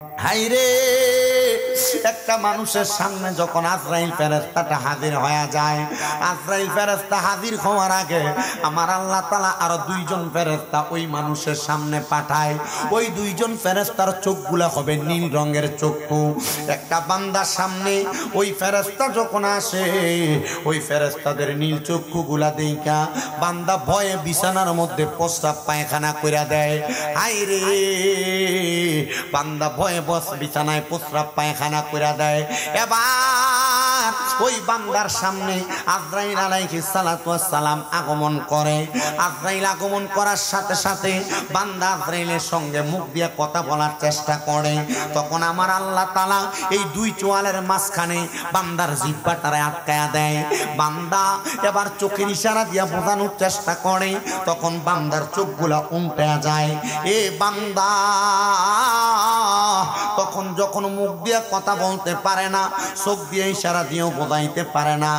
হাইরে একটা মানুষের সামনে যখন আজরাইল ফেরেশতাটা হাজির হয়ে যায়, আজরাইল ফেরেশতা হাজির হওয়ার আগে আমার আল্লাহ তাআলা আরো দুইজন ফেরেশতা ওই মানুষের সামনে পাঠায়। ওই দুইজন ফেরেশতার চোখগুলা হবে নীল রঙের চক্ষু। একটা বান্দার সামনে ওই ফেরেশতা যখন আসে, ওই ফেরেশতাদের নীল চক্ষুগুলা দেখা বান্দা ভয়ে বিছানার মধ্যে প্রস্রাব পায়খানা কইরা দেয়। হাইরে বান্দা ভয়ে বস বিছানায় প্রস্রাব পায়খানা কইরা দেয়। এবার ওই বান্দার সামনে আজরাইল আলাইহিস সালাতু ওয়াস সালাম আগমন করে। আজরাইল আগমন করার সাথে সাথে বান্দা আজরাইলের সঙ্গে মুখ দিয়ে কথা বলার চেষ্টা করে। তখন আমার আল্লাহ তাআলা এই দুই চোয়ালের মাঝখানে বান্দার জিহ্বাটারে আটকায়া দেয়। বান্দা এবার চোখের ইশারা দিয়া বোঝানোর চেষ্টা করে, তখন বান্দার চোখগুলা উল্টে যায়। এ বান্দা তখন যখন মুখ দিয়ে কথা বলতে পারে না, চোখ দিয়ে ইশারা দিয়েও বোঝাইতে পারে না।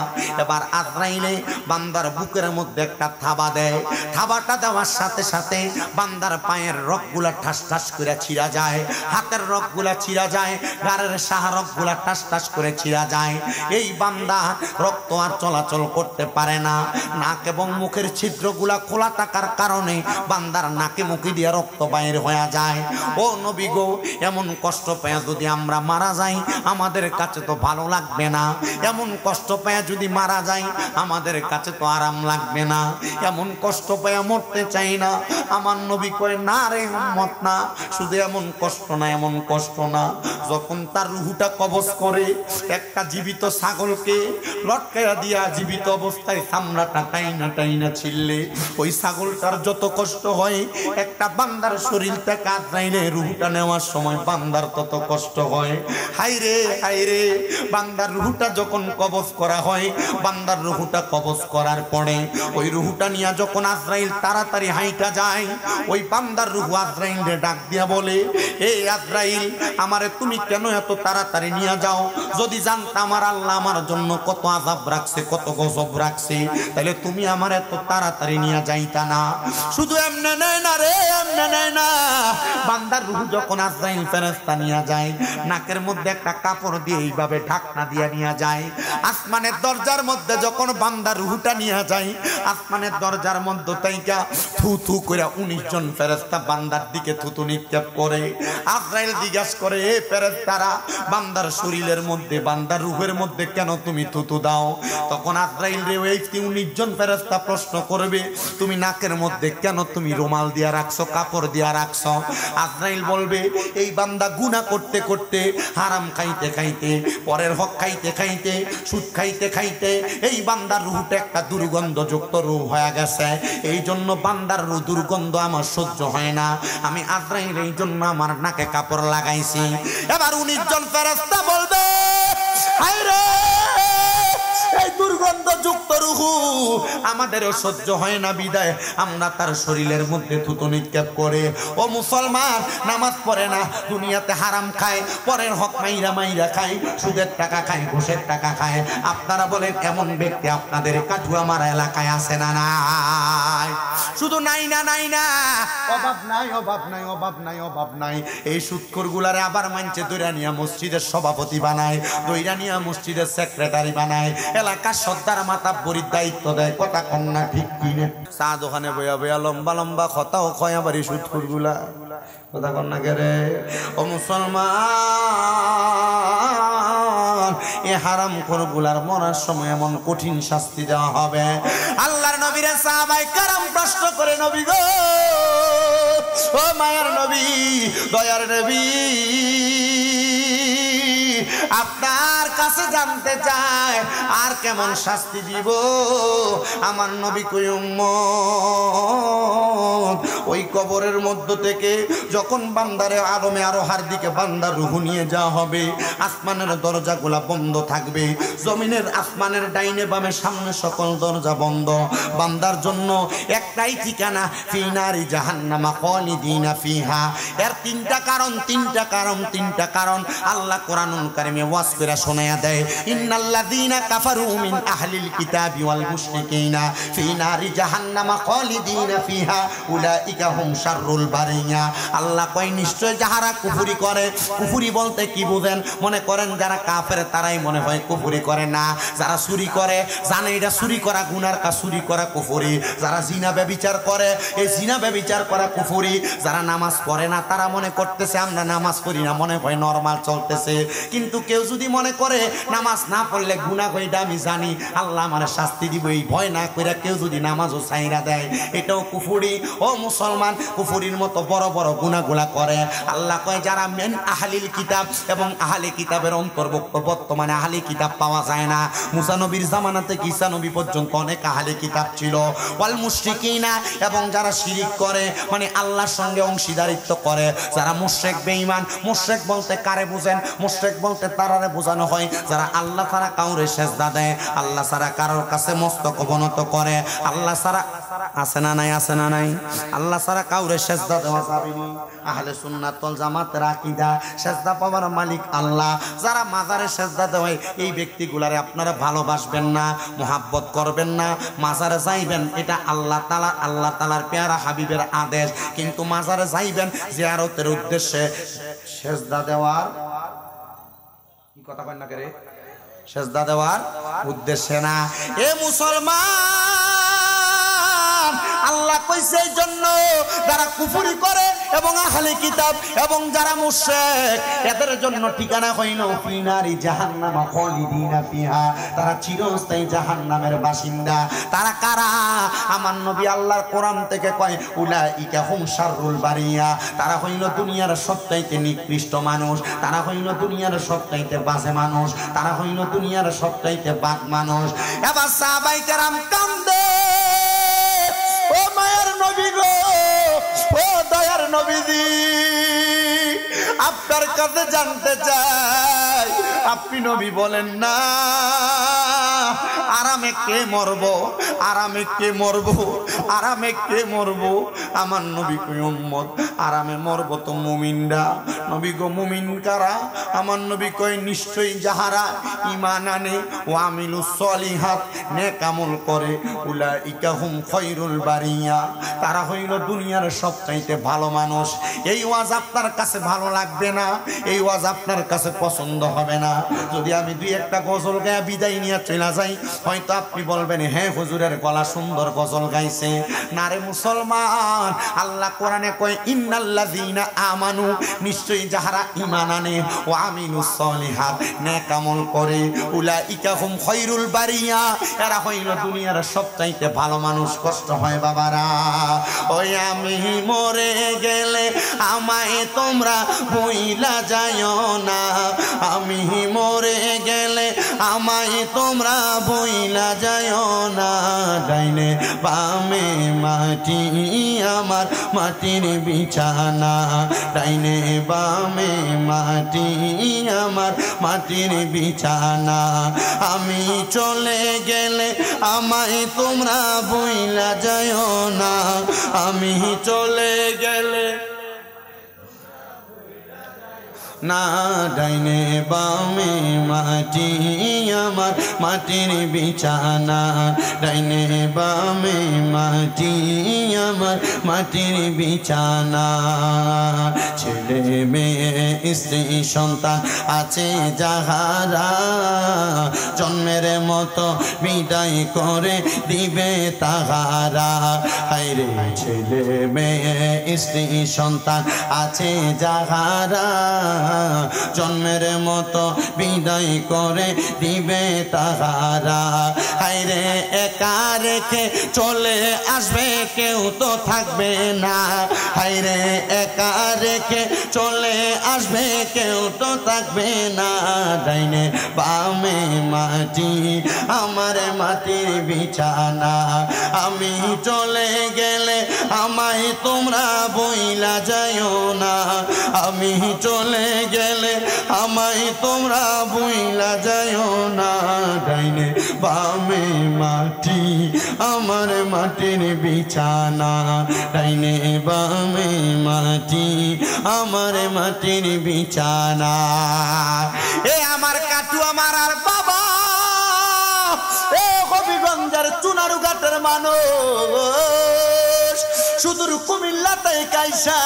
এবার আজরাইলে বান্দার বুকের মধ্যে একটা থাবা দেয়। থাবাটা দেওয়ার সাথে সাথে বান্দার পায়ের রগগুলা ঠাস ঠাস করে ছিঁড়া যায়, হাতের রগগুলা ছিঁড়া যায়, গাড়ের সাহা রগগুলা ঠাস ঠাস করে ছিঁড়া যায়। এই বান্দা রক্ত আর চলাচল করতে পারে না। নাক এবং মুখের ছিদ্রগুলা খোলা থাকার কারণে বান্দার নাকে মুখে দিয়ে রক্ত বাইর হয়ে যায়। ও নবী গো, এমন কষ্ট পেয়ে যদি আমরা মারা যাই আমাদের কাছে তো ভালো লাগবে না। এমন কষ্ট পেয়ে যদি মারা যাই আমাদের কাছে তো আরাম লাগবে না। এমন কষ্ট পেয়ে মরতে চাই না। আমার নবী কয়, না রে উম্মত না, শুধু এমন কষ্ট না, এমন কষ্ট না। যখন তার রুহুটা কবজ করে একটা জীবিত ছাগলকে লটকাইয়া দিয়া জীবিত অবস্থায় চামড়াটা টাইনা টাইনা ছিললে ওই ছাগলটার যত কষ্ট হয়, একটা বান্দার শরীর থেকে আজরাইলে রুহুটা নেওয়ার সময় বান্দার তত কষ্ট হয়। হাইরে হাইরে, বান্দার রুহুটা যখন কবজ করা হয়, বান্দার রুহুটা কবজ করার পরে ওই রুহুটা নিয়ে যখন আজরাইল তাড়াতাড়ি হাইটা যায়, ওই বান্দার রুহু আজরাইলকে ডাক দিয়া বলে, এই আজরাইল, আমারে তুমি কেন এত তাড়াতাড়ি নিয়ে যাও? যদি জানতাম আমার আল্লাহ আমার জন্য কত আযাব রাখছে, কত গজব রাখছে, তাহলে তুমি আমার এত তাড়াতাড়ি নিয়ে যাইতা না। শুধু এমনে নেয় না রে, এমনে নেয় না। বান্দার রুহু যখন আজরাইল ফেরেশতা নিয়ে যায়, নাকের মধ্যে একটা কাপড় দিয়ে এইভাবে ঢাকনা দিয়ে নিয়ে যায়। আসমানের দরজার মধ্যে যখন বান্দার রুহুটা নিয়ে যায়, আসমানের দরজার মধ্যে তাইকা থু থু করে 19 জন ফেরেশতা বান্দার দিকে থুতু নিক্ষেপ করে। আজরাইল জিজ্ঞাসা করে, এ ফেরেশতারা, বান্দার শরীরের মধ্যে, বান্দার রুহের মধ্যে কেন তুমি থুতু দাও? তখন আজরাইল রে ওই 19 জন ফেরেশতা প্রশ্ন করবে, তুমি নাকের মধ্যে কেন তুমি রুমাল দিয়া রাখছো, কাপড় দিয়া রাখছো? আজরাইল বলবে, এই বান্দা গুনাহ করতে করতে, হারাম খাইতে খাইতে, পরের হক খাইতে খাইতে, সুদ খাইতে খাইতে এই বান্দার রুহটা একটা দুর্গন্ধযুক্ত রূহ হয়ে গেছে। এই জন্য বান্দার রূহ দুর্গন্ধ আমার সহ্য হয় না। আমি আজরাইল এই জন্য আমার নাকে কাপড় লাগাইছি। এবার 19 জন ফেরেশতা বলবে, হায়রে, এই দুর্গন্ধযুক্ত রুহু আমাদেরও সহ্য হয় না, বিদায় আমরা তার শরীরের মধ্যে থুতু নিক্ষেপ করে। ও মুসলমান, নামাজ পড়ে না, দুনিয়াতে হারাম খায়, পরের হক মাইরা মাইরা খায়, সুদের টাকা খায়, ঘুষের টাকা খায়। আপনারা বলেন এমন ব্যক্তি আপনাদের কাঠুয়া মারা এলাকায় আছে না নাই? শুধু নাই না, নাই না, অভাব নাই, অভাব নাই, অভাব নাই, অভাব নাই। এই সুদখোর গুলারে আবার মানছে দৈরা নিয়া মসজিদের সভাপতি বানায়, দৈরা নিয়া মসজিদের সেক্রেটারি বানায়, এলাকার সর্দার মাতাব্বরির দায়িত্ব দেয়। কথা কন না ঠিক কিনে? চা দোকানে বইয়া বইয়া লম্বা লম্বা কথাও কয় আবার এই সুদখোর গুলা। কথা কন না কে? ও মুসলমান, এ হারামখোর গুলার মরার সময় এমন কঠিন শাস্তি দেওয়া হবে। আল্লাহর নবীরে সাহাবায়ে কেরাম প্রশ্ন করে, নবী গো, ও মায়ার নবী, দয়ার নবী, আপনার কাছে জানতে চায় আর কেমন শাস্তি দিব? আমার নবী কই, উম্মত, ওই কবরের মধ্য থেকে যখন বান্দারে আলমে আরোহার দিকে বান্দার রুহু নিয়ে যাওয়া হবে, আসমানের দরজাগুলা বন্ধ থাকবে, জমিনের আসমানের ডাইনে বামে সামনে সকল দরজা বন্ধ। বান্দার জন্য একটাই ঠিকানা, ফি নারি জাহান্নামা খালিদিনা ফিহা। এর তিনটা কারণ, তিনটা কারণ, তিনটা কারণ আল্লাহ কোরআনুল কারীমে ওয়াজ করে শোনায়া দেয়। ইন্নাল্লাযীনা কাফারু মিন আহলিল কিতাবি ওয়াল মুশরিকিনা ফি নারি জাহান্নামা খালিদিনা ফিহা উলাইকা উলাইকা হুম শাররুল বারিয়া। আল্লাহ কয় নিশ্চয় যাহারা কুফরি করে, কুফরি বলতে কি বুঝেন? মনে করেন যারা কাফের তারাই মনে হয় কুফরি করে না। যারা চুরি করে জানে এটা চুরি করা গুনার কাজ, চুরি করা কুফরি। যারা জিনা ব্যভিচার করে এই জিনা ব্যভিচার করা কুফরি। যারা নামাজ পড়ে না তারা মনে করতেছে আমরা নামাজ পড়ি না, মনে হয় নরমাল চলতেছে। কিন্তু কেউ যদি মনে করে নামাজ না পড়লে গুনাহ হয় এটা আমি জানি, আল্লাহ আমার শাস্তি দিব, এই ভয় না করে কেউ যদি নামাজও ছাইরা দেয় এটাও কুফরি। ও মুসলমান, কুফরির মতো বড় বড় গুনাহগুলা করে। আল্লাহ কয় যারা মেন আহলিল কিতাব, এবং আহলে কিতাবের অন্তর্ভুক্ত বর্তমানে আহলে কিতাব পাওয়া যায় না। মুসা নবীর জামানা থেকে ঈসা নবী পর্যন্ত অনেক আহলে কিতাব ছিল। ওয়াল মুশরিকিনা, এবং যারা শিরিক করে মানে আল্লাহর সঙ্গে অংশীদারিত্ব করে, যারা মুশরিক বেঈমান। মুশরিক বলতে কারে বুঝেন? মুশরিক বলতে তারারে বোঝানো হয় যারা আল্লাহ ছাড়া কাউরে সেজদা দেয়, আল্লাহ ছাড়া কারোর কাছে মস্তক অবনত করে। আল্লাহ ছাড়া আছে না নাই? আছে না নাই? আল্লাহ ছাড়া কাউরে সেজদা দেওয়া যাবে না। আহলে সুন্নাত ওয়াল জামাতের আকীদা সেজদা পাওয়ার মালিক আল্লাহ। যারা মাজারে সেজদা দেয় এই ব্যক্তিগুলারে আপনারা ভালোবাসবেন না, মোহাব্বত করবেন না, মাজারে যাইবেন এটা আল্লাহ তাআলার পেয়ারা হাবিবের আদেশ। কিন্তু মাজারে যাইবেন জিয়ারতের উদ্দেশ্যে, সেজদা দেওয়ার কি কথা কয় না করে, সেজদা দেওয়ার উদ্দেশ্যে না। এ মুসলমান, আল্লাহ কইছে এই জন্য যারা কুফরি করে এবং আহলে কিতাব এবং যারা মুশরিক এদের জন্য ঠিকানা হইল ফিনারি জাহান্নাম খালিদিনা ফিহা, তারা চিরস্থায়ী জাহান্নামের বাসিন্দা। তারা কারা? আমার নবী আল্লাহর কোরআন থেকে কয় উলাইকা হুম শাররুল বারিয়া। তারা হইল দুনিয়ার সবচাইতে নিকৃষ্ট মানুষ, তারা হইল দুনিয়ার সবচাইতে বাজে মানুষ, তারা হইল দুনিয়ার সবচাইতে বাদ মানুষ। এবার সাহাবায়ে কেরাম কান্দে, ও মায়ের নবী গো, ও দয়ার নবীজি, আপনার কাছে জানতে চাই আপনি নবী বলেন না আরামে কে মরব, আরামে কে মরব, আরামে কে মরব? আমার নবী কই উম্মত আরামে মরব তো মুমিনরা। নবী গো মুমিন কারা? আমার নবী কই নিশ্চয়ই যাহারা ঈমান আনে ও আমিলুস সলিহাত, নেক আমল করে, উলাইকা হুম খায়রুল বারিয়া, তারা হইল দুনিয়ার সবচাইতে ভালো মানুষ। এই ওয়াজ আপনার কাছে ভালো লাগবে না, এই ওয়াজ আপনার কাছে পছন্দ হবে না। যদি আমি দুই একটা গজল গায়ে বিদায় নিয়ে চলে যাই হয়তো আপনি বলবেন হ্যাঁ হুজুরের গলা সুন্দর গজল গাইছে। না রে মুসলমান, আল্লাহ কোরআনে কয় ইন্নাল্লাযীনা আমানু, নিশ্চয়ই যাহারা ঈমান আনে ও আমিলুস সলিহাত, নেক আমল করে, উলাইকা হুম খায়রুল বারিয়া, এরা হইল দুনিয়ার সবচাইতে ভালো মানুষ। কষ্ট হয় বাবারা, ওই আমি মরে গেলে আমায় তোমরা ভুইলা যাইও না, আমি মরে গেলে আমায় তোমরা ভুইলা যাইও না। ডাইনে বামে মাটি আমার মাটির বিছানা, ডাইনে বামে মাটি আমার মাটির বিছানা, আমি চলে গেলে আমায় তোমরা ভুইলা যাইও না, আমি চলে গেলে না। ডাইনে বামে মাটি আমার মাটির বিছানা, ডাইনে বামে মাটি আমার মাটির বিছানা। ছেলে মেয়ে স্ত্রী সন্তান আছে যাহারা, জন্মের মতো বিদায় করে দিবে তাহারা। হায়রে ছেলে মেয়ে স্ত্রী সন্তান আছে যাহারা, জন্মের মতো বিদায় করে দিবে তাহারা। হায়রে একা রেখে চলে আসবে কেউ তো থাকবে না, হায়রে একা রেখে চলে আসবে কেউ তো থাকবে না। ডাইনে বামে মাটি আমার মাটির বিছানা, আমি চলে গেলে আমায় তোমরা বইলা যাইও না, আমি চলে গেলে আমায় তোমরা বইলা যাইও না। ডাইনে বামে মাটি আমার মাটির বিছানা, ডাইনে বামে মাটি আমার মাটির বিছানা। এ আমার কাটু আমার আর বাবা, এ হবিগঞ্জের চুনারুঘাটের মানুষ সুদূর কুমিল্লা থেকে আইসা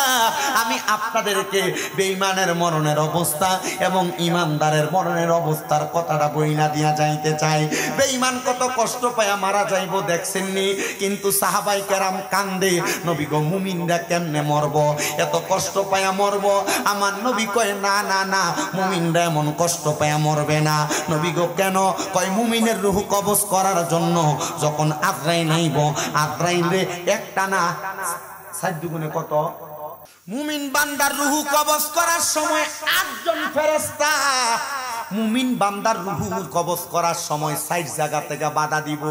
আমি আপনাদেরকে বেঈমানের মরণের অবস্থা এবং ইমানদারের মরণের অবস্থার কথাটা বইলা দিয়া যাইতে চাই। বেঈমান কত কষ্ট পায়া মারা যাইব দেখছেননি, কিন্তু সাহাবাই কেরাম কান্দে, নবী গো মুমিনরা কেমনে মরব, এত কষ্ট পায়া মরব। আমার নবী কয় না না না, মুমিনরা এমন কষ্ট পায়া মরবে না। নবী গো কেন? কয় মুমিনের রূহ কবজ করার জন্য যখন আজরাইল আইব, আজরাইলে একটা না ৬০ দুগুণে কত, মুমিন বান্দার রূহ কবজ করার সময় ৮ জন ফেরেশতা মুমিন বান্দার রূহ কবজ করার সময় ৬০ জায়গা থেকে বাধা দিব।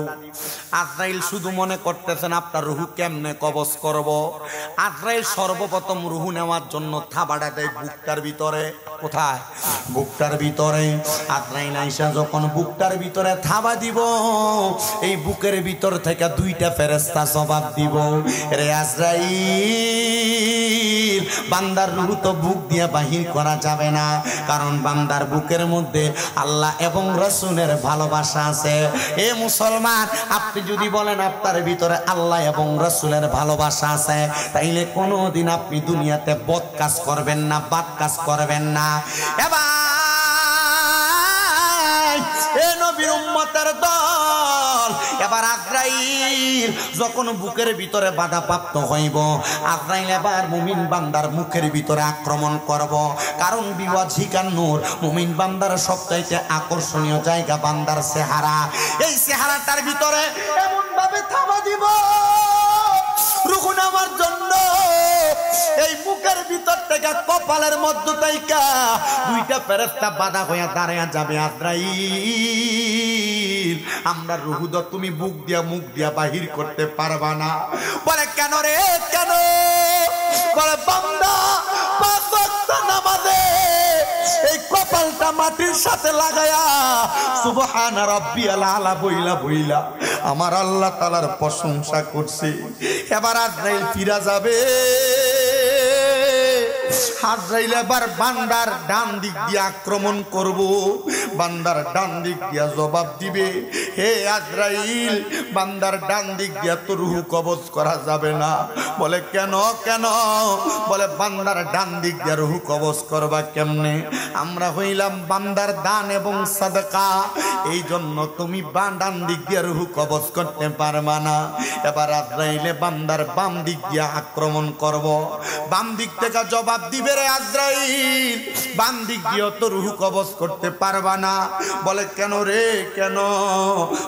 আজরাইল শুধু মনে করতেছেন আপনার রূহ কেমনে কবজ করব। আজরাইল সর্বপ্রথম রূহ নেওয়ার জন্য থাবাটা দেয় বুকটার ভিতরে। কোথায়? বুকটার ভিতরে। আজরাইল আইসা যখন বুকটার ভিতরে থাবা দিব, এই বুকের ভিতর থেকে ২টা ফেরেশতা জবাব দিব, রে আজরাইল, বান্দার রূহ তো বুক দিয়ে বাহির করা যাবে না, কারণ বান্দার বুকের মধ্যে আল্লাহ এবং রাসূলের ভালোবাসা আছে। এ মুসলমান, আপনি যদি বলেন আপনার ভিতরে আল্লাহ এবং রাসূলের ভালোবাসা আছে, তাইলে কোনোদিন আপনি দুনিয়াতে বদ কাজ করবেন না, বাদ কাজ করবেন না। এবার এ নবীর উম্মতের দল, এবার আজরাইল যখন বুকের ভিতরে বাধাপ্রাপ্ত হইব, আজরাইল এবার মুমিন বান্দার মুখের ভিতরে আক্রমণ করব। কারণ বিওয়াজিকান নূর, মুমিন বান্দার সবচাইতে আকর্ষণীয় জায়গা বান্দার চেহারা। এই চেহারাটার ভিতরে এমন ভাবে থাবা দিব রূহ নেওয়ার জন্য, এই মুখের ভিতর থেকে কপালের মধ্য থেকে ২টা ফেরেশতা বাধা হইয়া দাঁড়ায়া যাবে। আজরাইল, আমরা রূহ তো তুমি বুক দিয়া মুখ দিয়া বাহির করতে পারবা না। বলে কেন রে, কেন? বলে বান্দা ৫ ওয়াক্ত নামাজে এই কপালটা মাটির সাথে লাগায়া সুবহানা রাব্বিয়াল আলা বইলা বইলা আমার আল্লাহ তাআলার প্রশংসা করছে। এবার আজরাইল ফিরা যাবে। আজরাইল এবার বান্দার ডান দিক দিয়ে আক্রমণ করব। বান্দার ডান দিক দিয়া জবাব দিবে, হে আজরাইল, বান্দার ডান দিক দিয়া তো রূহ কবজ করা যাবে না। বলে কেন? কেন? বলে বান্দার ডান দিক দিয়া রূহ কবজ করবা কেমনে? আমরা হইলাম বান্দার দান এবং সাদকা, এই জন্য তুমি ডান দিক দিয়া রূহ কবজ করতে পারবা না। এবার আজরাইলে বান্দার বাম দিক দিয়া আক্রমণ করব। বাম দিক থেকে জবাব দিবে, রে আজরাইল, বাম দিক দিয়ে তো রূহ কবজ করতে পারবা না। বলে কেন রে, কেন?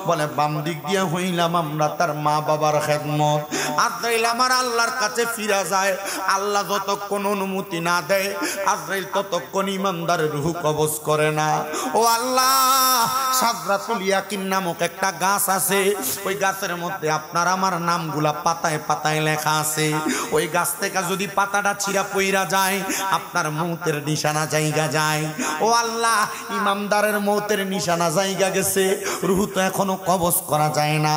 বলে বাম দিক দিয়ে হইলাম আমরা তার মা বাবার খেদমত। আজরাইল আমার আল্লাহর কাছে ফিরা যায়, আল্লাহ যতক্ষণ অনুমতি না দেয় আজরাইল ততক্ষণ ইমানদারের রূহ কবজ করে না। ও আল্লাহ, সাদরাতুল ইয়াকিন নামক একটা গাছ আছে, ওই গাছের মধ্যে আপনার আমার নামগুলা পাতায় পাতায় লেখা আছে। ওই গাছ থেকে যদি পাতাটা ছিঁড়া পইরা যায় আপনার মৌতের নিশানা জায়গা যায়। ও আল্লাহ, ইমামদারের মৌতের নিশানা জায়গা গেছে, রূহ তো এখনো কবজ করা যায় না।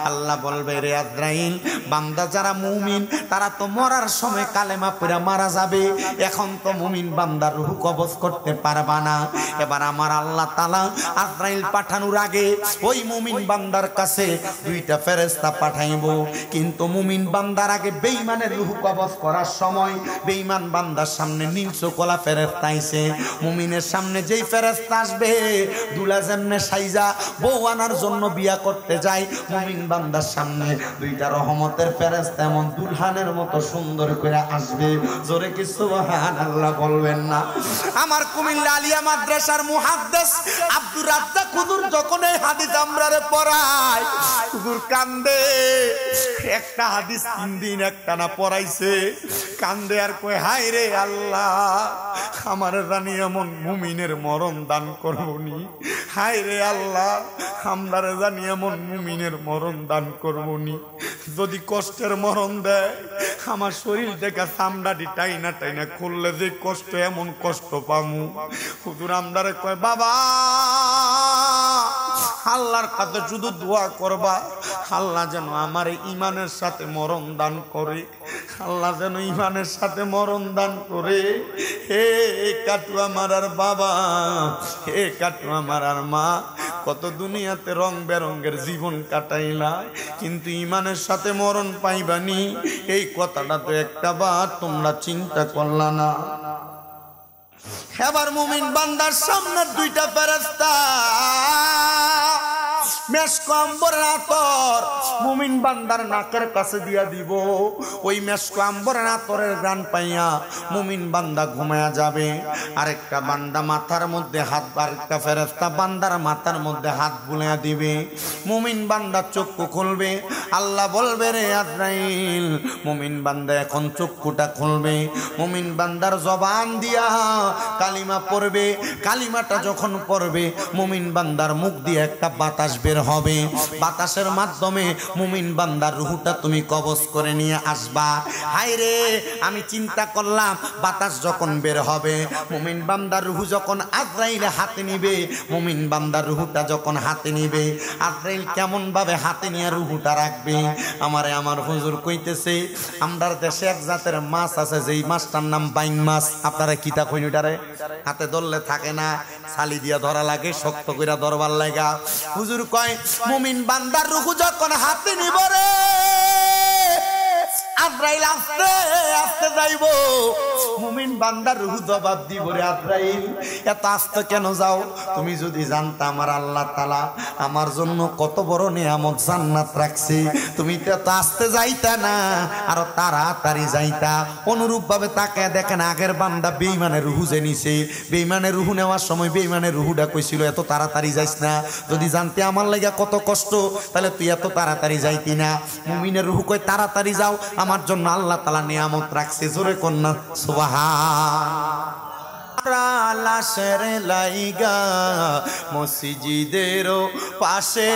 আল্লাহ বলবে, রে আজরাইল, বান্দা যারা মুমিন তারা তো মরার সময় কালেমা পড়ে মারা যাবে, এখন তো মুমিন বান্দার রূহ কবজ করতে পারবা না। এবার আমার আল্লাহ তাআলা আজরাইল পাঠানোর আগে ওই মুমিন বান্দার কাছে ২টা ফেরেশতা পাঠাইবো, কিন্তু মুমিন বান্দার আগে বেঈমানের রূহ কবজ করার সময় বেঈমান বান্দার সামনে ৩০০ কলা ফেরেশতা আইছে। মুমিনের সামনে যেই ফেরেশতা আসবে, দুলা যেমনে সাইজা বউ আনার জন্য বিয়া করতে যায়, মুমিন বান্দার সামনে ২টা রহমতের ফেরেশতা এমন দুলহানের মতো সুন্দর করে আসবে। জোরে কি সুবহানাল্লাহ বলবেন না? আমার কুমিল্লা আলিয়া মাদ্রাসার মুহাদ্দিস আব্দুর রাজ্জাক হুজুর যখন এই হাদিস আমরারে পড়ায়, হুজুর কান্দে। একটা হাদিস ৩ দিন একটানা পড়াইছে, কান্দে আর কই, হায় রে আল্লাহ, আমার জানি এমন মুমিনের মরণ দান করবনি। হায় রে আল্লাহ, আমরা জানি এমন মুমিনের মরণ দান করবনি। যদি কষ্টের মরণ দেয়, আমার শরীর থেকে চামড়াটি টাইনা টাইনা খুললে যে কষ্ট, এমন কষ্ট পামু। হুজুর আমরারে কয়, বাবা, আল্লাহর কাছে শুধু দোয়া করবা, আল্লাহ যেন আমার ইমানের সাথে মরণ দান করে, আল্লাহ যেন ইমানের সাথে মরণ দান করে। হে কাটু আমার আর বাবা, হে কাটু আমার আর মা, কত দুনিয়াতে রং বেরঙের জীবন কাটাইলা, কিন্তু ইমানের সাথে মরণ পাইবানি, এই কথাটা তো একটা বার তোমরা চিন্তা করলা না। এবার মুমিন বান্দার সামনে দুইটা ফেরেশতা মেশক আম্বরের আতর মুমিন বান্দার নাকের কাছে দিয়া দিব। ওই মেশক আম্বরের আতরের ঘ্রাণ পাইয়া মুমিন বান্দা ঘুমায়া যাবে। আরেকটা বান্দা মাথার মধ্যে হাত, আরেকটা ফেরেশতা বান্দার মাথার মধ্যে হাত বুলাইয়া দিবে। মুমিন বান্দা চক্ষু খুলবে, আল্লাহ বলবে রে আজরাইল, মুমিন বান্দা এখন চক্ষুটা খুলবে। মুমিন বান্দার জবান দিয়া কালিমা পড়বে। কালিমাটা যখন পড়বে মুমিন বান্দার মুখ দিয়ে একটা বাতাস বের হবে। বাতাসের মাধ্যমে মুমিন বান্দার রূহটা তুমি কবজ করে নিয়ে আসবা। হায় রে, আমি চিন্তা করলাম বাতাস যখন বের হবে, মুমিন বান্দার রূহ যখন আজরাইল হাতে নিবে, মুমিন বান্দার রূহটা যখন হাতে নিবে, আজরাইল কেমন ভাবে হাতে নিয়ে রূহটা রাখবে। আমার হুজুর কইতেছে, আমরার দেশে এক জাতের মাছ আছে, যেই মাছটার নাম বাইন মাছ। আপনারা কিতা কইন ওটারে? হাতে ধরলে থাকে না, ছালি দিয়া ধরা লাগে, শক্ত কইরা ধরবার লাগা। হুজুর কয়, মুমিন বান্দার রূহ যখন হাতে নিব রে, আজরাইল আস্তে আস্তে যাইব। মুমিন বান্দার রূহ জবাব দিব, রে আজরাইল এত আস্তে কেন যাও? তুমি যদি জানতা আমার আল্লাহ তাআলা আমার জন্য কত বড় নিয়ামত জান্নাত রাখছে, তুমি তো এত আস্তে যাইতা না, আরো তাড়াতাড়ি যাইতা। অনুরূপ ভাবে তাকে দেখেন, আগের বান্দা বেঈমানের রূহ যে নিছে, বেঈমানের রূহ নেওয়ার সময় বেঈমানের রূহটা কইছিল এত তাড়াতাড়ি যাইস না, যদি জানতে আমার লাগা কত কষ্ট, তাহলে তুই এত তাড়াতাড়ি যাইতি না। মুমিনের রূহ কয় তাড়াতাড়ি যাও, আমার জন্য আল্লাহ তাআলা নিয়ামত রাখছে। জোরে কন্যা সুবহান। লাশের লাইগা মসজিদের পাশে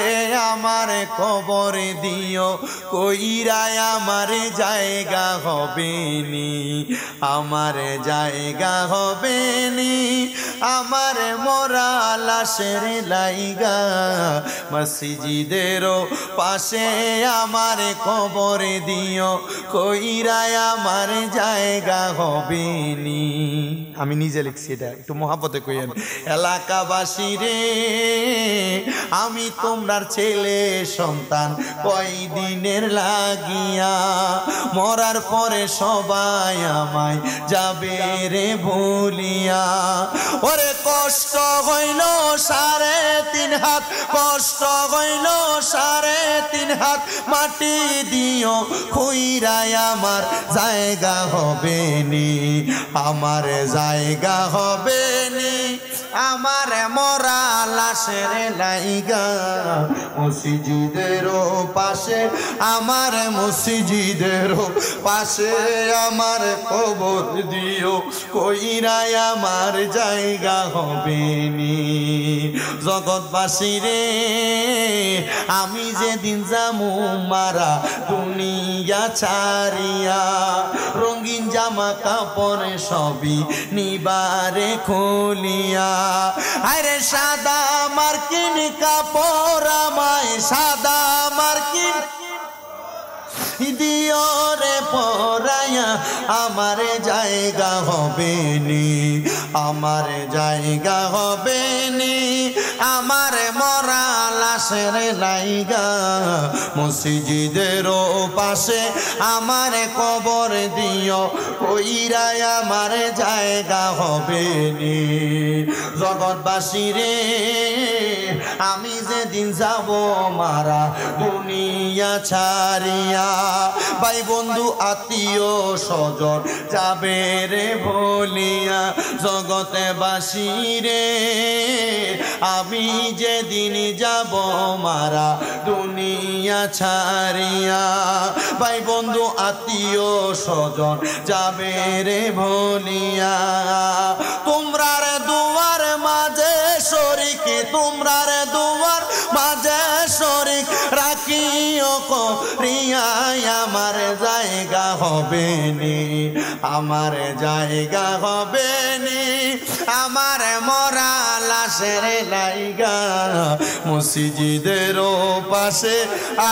আমার কবর দিও, কইরায় আমার জায়গা হবে নি, আমার জায়গা হবে নি। আমার মরা লাশের লাইগা মসজিদের পাশে আমার কবর দিও, কইরায় আমার জায়গা হবে নি। আমি নিজে লিখছি, এটা একটু মহাব্বতে কইেন। এলাকাবাসী রে, আমি তোমরার ছেলে সন্তান, কয়দিনের লাগিয়া, মরার পরে সবাই আমায় যাবে রে ভুলিয়া। ওরে কষ্ট হইল 3.5 হাত, কষ্ট হইল 3.5 হাত, মাটি দিও কইরায় আমার জায়গা হবে নি, আমার জায়গা হবে নি। আমার মরা লাশের লাইগা মসজিদের পাশে, আমার মসজিদের পাশে আমার কবর দিও, কইরায় আমার জায়গা হবে নি। জগৎবাসী রে, আমি যেদিন যামু মারা দুনিয়া ছাড়িয়া, রঙিন জামা কাপড় সবই নিবারে খুলিয়া, আরে সাদা মার্কিন কাপড় আমায়, সাদা মার্কিন দিও রে পরায়া, আমার জায়গা হবে নি, আমার জায়গা হবে নি। আমার মরা লাশের লাইগা মসজিদের পাশে আমার কবর দিও, কইরায় আমার জায়গা হবে নি। জগৎবাসী রে, আমি যেদিন যাব মারা দুনিয়া ছাড়িয়া, ভাই বন্ধু আত্মীয় স্বজন যাবে রে ভুলিয়া। জগতে বাসী রে, আমি যেদিন যাব মারা দুনিয়া ছাড়িয়া, ভাই বন্ধু আত্মীয় স্বজন যাবে রে ভুলিয়া। তোমরার দুয়ার মাঝে শরীক, তোমরার দুয়ার মাঝে শরীক রাখিও করিয়ায়, আমার জায়গা হবে নি, আমার জায়গা হবে নি। আমার মরা লাশের লাইগা মসজিদের পাশে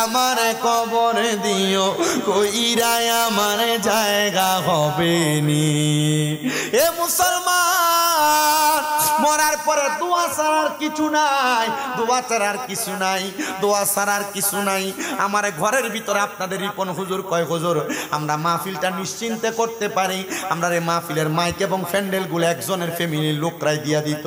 আমার কবর দিও কইরাই আমার জায়গা হবে নি। এ মুসলমান, মরার পরে দোয়া ছাড়ার কিছু নাই, দোয়া ছাড়ার কিছু নাই, দোয়া ছাড়ার কিছু নাই। আমার ঘরের ভিতরে আপনাদের রিপন হুজুর কয়, হুজুর আমরা মাহফিলটা নিশ্চিন্তে করতে পারি, আমরা এই মাহফিলের মাইক এবং প্যান্ডেলগুলো একজনের ফ্যামিলির লোকরাই দিয়া দিত।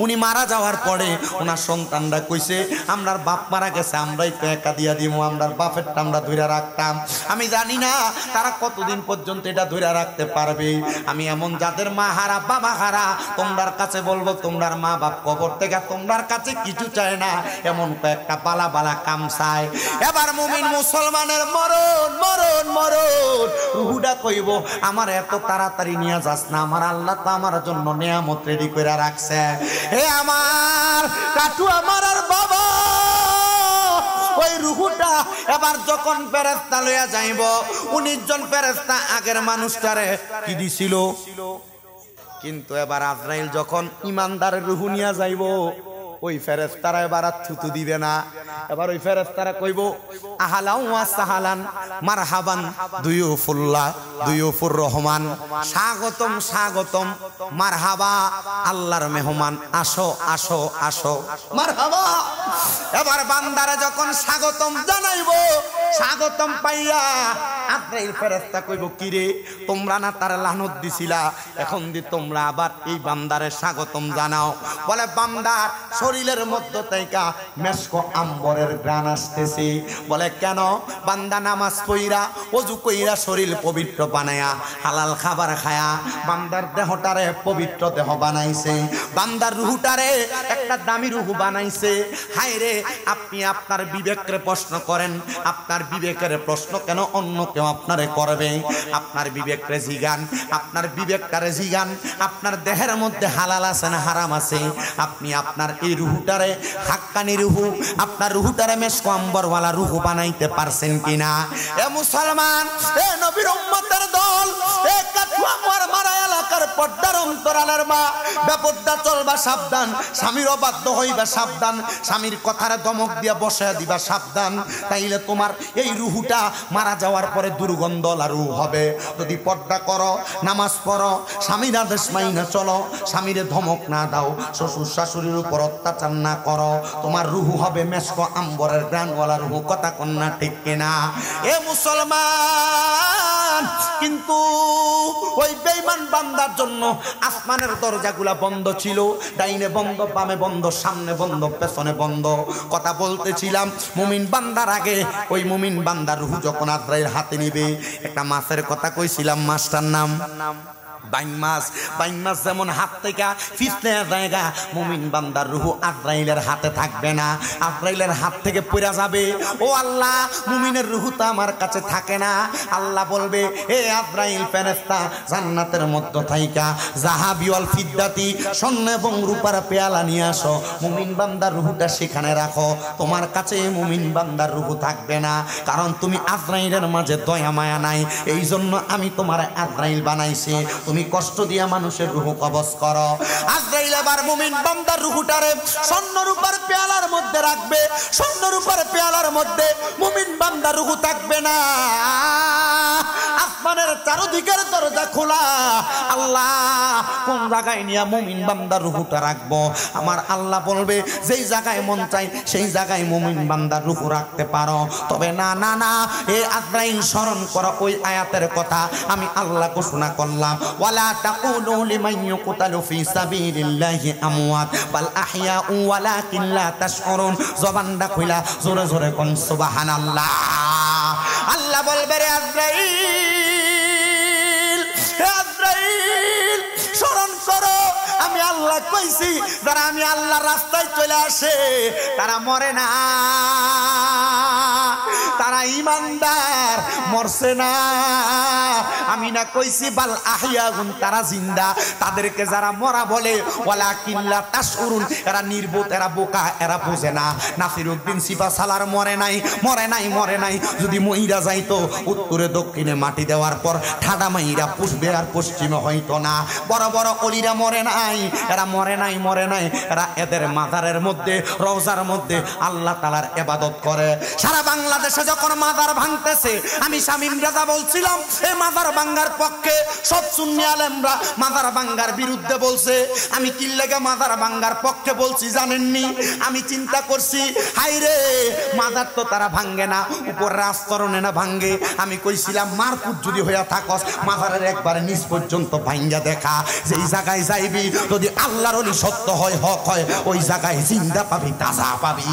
উনি মারা যাওয়ার পরে ওনার সন্তানরা কইছে আমরার বাপ মারা গেছে, আমরাই তো একা দিয়া দিব, আমরার বাপেরটা আমরা ধরে রাখতাম। আমি জানি না তারা কতদিন পর্যন্ত এটা ধরে রাখতে পারবে। আমি এমন যাদের মা হারা বাবা হারা তোমরার কাছে বলবো, তোমরার মা বাপ কবর থেকে তোমরার কাছে কিছু চায় না, এমন কয়েকটা বালা বালা কাম চায়। এবার মুমিন মুসলমানের মরণ মরণ মরণ রুহুটা কইব আমার এত তাড়াতাড়ি নিয়ে যাস না, আমার আল্লাহ তো আমার জন্য নিয়ামত রেডি করে রাখছে। হে আমার কাটু, আমার আর বাবা, ওই রুহুটা এবার যখন ফেরেশতা লইয়া যাইব, 19 জন ফেরেশতা আগের মানুষটারে কি দিছিল, কিন্তু এবার আজরাইল যখন ইমানদারের রুহু নিয়ে যাইব, ওই ফেরেশতারা এবার থুতু দিবে না। এবার ওই ফেরেশতারা কইব আহলান ওয়া সাহালান মারহাবান দুয়ুফুল্লাহ দুয়ুফুর রহমান, স্বাগতম স্বাগতম, মারহাবা আল্লাহর মেহমান, আসো আসো আসো, মারহাবা। এবার বান্দারা যখন স্বাগতম জানাইব, স্বাগতম পাইয়া আজরাইল ফেরেশতা কইব কিরে তোমরা না তার লানত দিছিলা, এখন দি তোমরা আবার এই বান্দারে স্বাগতম জানাও। বলে বান্দার শরীরের মধ্যে থেকে মেশক আম্বরের ঘ্রাণ আসতেছে। বলে কেন? বান্দা নামাজ পইরা ওযু কইরা শরীর পবিত্র বানায়া হালাল খাবার খায়া বান্দার দেহটারে পবিত্র দেহ বানাইছে, বান্দার রুহুটারে একটা দামি রুহু বানাইছে। হায় রে, আপনি আপনার বিবেককে প্রশ্ন করেন, আপনার বিবেকের প্রশ্ন কেন অন্য কেউ আপনারে করবে? আপনার বিবেকরে জিগান, আপনার বিবেকটারে জিগান, আপনার দেহের মধ্যে হালাল আছে না হারাম আছে? আপনি আপনার এই রুহুটারে হাক্কানি রুহু, আপনার রুহুটারে মেশক আম্বরওয়ালা রুহু বানাইতে পারছেন কিনা? এ মুসলমান, এ নবীর উম্মতের দল, এ কাঠুয়া মারা এলাকার পর্দার অন্তরালের মা, বেপর্দা চলবা সাবধান, স্বামীর অবাধ্য হইবা সাবধান, স্বামীর কথার ধমক দিয়া বসায় দিবা সাবধান, তাইলে তোমার এই রুহুটা মারা যাওয়ার পরে দুর্গন্ধ লারু হবে। যদি পর্দা করো, নামাজ পড়ো, স্বামীর আদেশ মাইনা চলো, স্বামীরে ধমক না দাও, শ্বশুর শাশুড়ির উপর অত্যাচার না করো, তোমার রুহু হবে মেশক আম্বরের গ্রানওয়ালা রুহু। কথা কন্যা ঠিক কিনা? এ মুসলমান, কিন্তু ওই বেঈমান বান্দার জন্য আসমানের দরজাগুলা বন্ধ ছিল, ডাইনে বন্ধ, বামে বন্ধ, সামনে বন্ধ, পেছনে বন্ধ। কথা বলতেছিলাম মুমিন বান্দার আগে, ওই মুমিন বান্দার রুহু যখন আজরাইল হাতে নিবে, একটা মাছের কথা কইছিলাম, মাছটার নাম বাইন মাছ। বাইন মাছ যেমন হাত থেকে ফিসলে জায়গা, মুমিন বান্দার রুহু আজরাইলের হাতে থাকবে না, আজরাইলের হাত থেকে পড়ে যাবে। ও আল্লাহ, মুমিনের রুহু তো আমার কাছে থাকে না। আল্লাহ বলবে, হে আজরাইল ফেরেশতা, জান্নাতের মধ্যে থাইকা যাহাবি ওয়াল ফিদ্দাতি, স্বর্ণ এবং রূপার পেয়ালা নিয়ে আসো, মুমিন বান্দার রুহুটা সেখানে রাখো। তোমার কাছে মুমিন বান্দার রুহু থাকবে না, কারণ তুমি আজরাইলের মাঝে দয়া মায়া নাই, এই জন্য আমি তোমার আজরাইল বানাইছি। তুমি কষ্ট দিয়া মানুষের রুহু কবজ করো। আজরাইল এবার মুমিন বান্দার রুহুটারে স্বর্ণ রূপার পেয়ালার মধ্যে রাখবে, স্বর্ণ রূপার পেয়ালার মধ্যে মুমিন বান্দার রুহু থাকবে না। আসমানের চারদিকের দরজা খোলা, আল্লাহ কোন জায়গায় নিয়ে মুমিন বান্দার রুহুটা রাখবো? আমার আল্লাহ বলবে, যেই জায়গায় মন চাই সেই জায়গায় মুমিন বান্দার রুহু রাখতে পারো। তবে না না না, এ আজরাইল স্মরণ করো ওই আয়াতের কথা, আমি আল্লাহ ঘোষণা করলাম, ওয়ালা তাকুলু লিমান ইউকতালু ফি সাবিলিল্লাহি আমওয়াত বাল আহইয়াউ ওয়ালাকিন লা তাশউরুন। জবানটা খুইলা জোরে জোরে কোন সুবহানাল্লাহ। আল্লাহ বলবে, রে আজরাইল, আজরাইল স্মরণ করো, আমি আল্লাহ কইছি, যারা আমি আল্লাহর রাস্তায় চলে আসে তারা মরে না, তারা ঈমানদার, মরছে না। আমি না কইছি বাল আহইয়াগুন, তারা জিন্দা। তাদেরকে যারা মরা বলে ওয়ালাকিন লা তাশউরুন, এরা নির্বোধ, এরা বোকা, এরা বোঝে না। নাসিরউদ্দিন সিফা সালার মরে নাই, মরে নাই, মরে নাই। যদি মইরা যাইতো উত্তরে দক্ষিণে মাটি দেওয়ার পর ঠাডা মাইরা পুষবে, আর পশ্চিমে হইতো না। বড় বড় অলিরা মরে নাই, এরা মরে নাই, মরে নাই। এরা এদের মাজারের মধ্যে, রওজার মধ্যে আল্লাহ তাআলার ইবাদত করে। সারা বাংলাদেশে যখন মাজার ভাঙতেছে, আমি শামীম রাজা বলছিলাম এই মাজার ভাঙার পক্ষে। সব সুন্নি আলেমরা মাজার ভাঙার বিরুদ্ধে বলছে। আমি কি লাগা মাজার ভাঙার পক্ষে বলছি জানেননি? আমি চিন্তা করছি, হাইরে মাজার তো তারা ভাঙে না, উপর রাস্তরণে না ভাঙে। আমি কইছিলাম মারকুট যদি হইয়া থাকস, মাজারের একবারে নিচ পর্যন্ত ভাঙ্গা দেখা। যেই জায়গায় যাইবি, যদি আল্লাহর ওলি সত্য হয়, হক হয়, ওই জায়গায় জিন্দা পাবি, তাজা পাবি।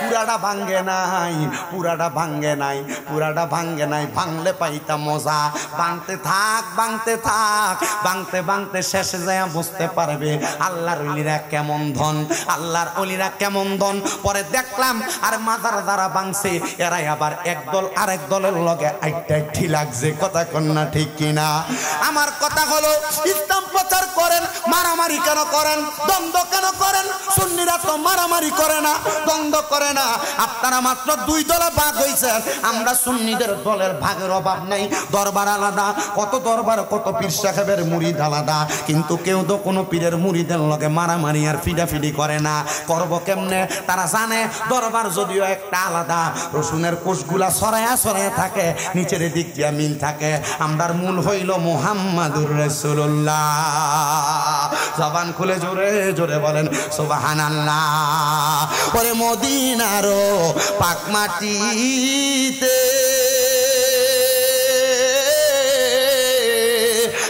পুরাটা ভাঙ্গে নাই, পুরাটা ভাঙ্গে নাই, পুরাটা ভাঙ্গে নাই। ভাঙলে পাইতা মজা। ভাঙতে থাক, ভাঙতে থাক, ভাঙতে ভাঙতে শেষে যায় বুঝতে পারবে আল্লাহর ওলিরা কেমন ধন, আল্লাহর ওলিরা কেমন ধন। পরে দেখলাম আর মাজার দ্বারা ভাঙছে, এরাই আবার একদল আরেক দলের লগে আইটা লাগছে। কথা কন্যা ঠিক কিনা? আমার কথা হলো, ইসলাম প্রচার করেন, মারামারি কেন করেন? দ্বন্দ্ব কেন করেন? সুন্নিরা তো মারামারি করে না, দ্বন্দ্ব করে না। আপনারা মাত্র দুই দলে ভাগ হইছেন। আমরা সুন্নিদের দলের ভাগের অভাব নাই। দরবার আলাদা, কত দরবার, কত পীর সাহেবের মুরিদ আলাদা। কিন্তু কেউ তো কোনো পীরের মুরিদের লগে মারামারি আর ফিডাফিডি করে না। করব কেমনে? তারা জানে দরবার যদিও একটা আলাদা, রসুনের কোষগুলা ছড়ায়া ছড়ায়া থাকে, নিচের দিক দিয়া মিল থাকে। আমরার মূল হইল মুহাম্মাদুর রাসূলুল্লাহ। জবান খুলে জোরে জোরে বলেন সুবহানাল্লাহ। ওরে মদিনারো পাক মাটিতে